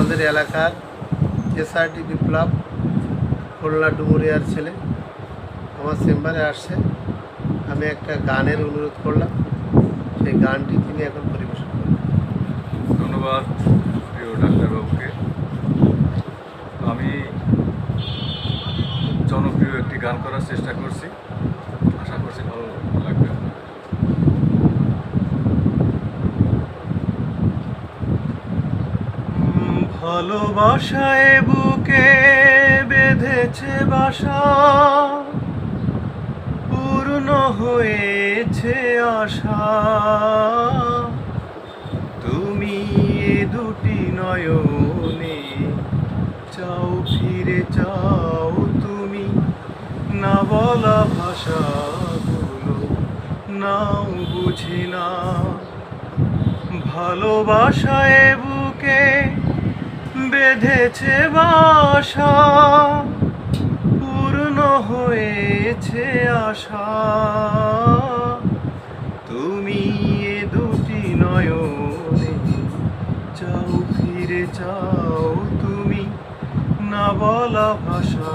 আমাদের এলাকার এসআরটি বিপ্লব খুলনা ডুমুরিয়ার ছেলে আমার চেম্বারে আসছে। আমি একটা গানের অনুরোধ করলাম, সেই গানটি তিনি এখন পরিবেশন করবেন। ধন্যবাদ প্রিয় ডাক্তারবাবুকে। আমি জনপ্রিয় একটি গান করার চেষ্টা করছি, আশা করছি ভালো লাগবে। ভালোবাসায় বুকে বেঁধেছে বাসা, পূর্ণ হয়েছে আশা। তুমি এ দুটি নয়নে চাও, ফিরে চাও তুমি, না বলা ভাষাগুলো নাও বুঝি না। ভালোবাসায় বুকে বেঁধেছে বাসা, পূর্ণ হয়েছে আশা। তুমি এ দুটি নয়নে চাও, ফিরে চাও তুমি, না বলা ভাষা।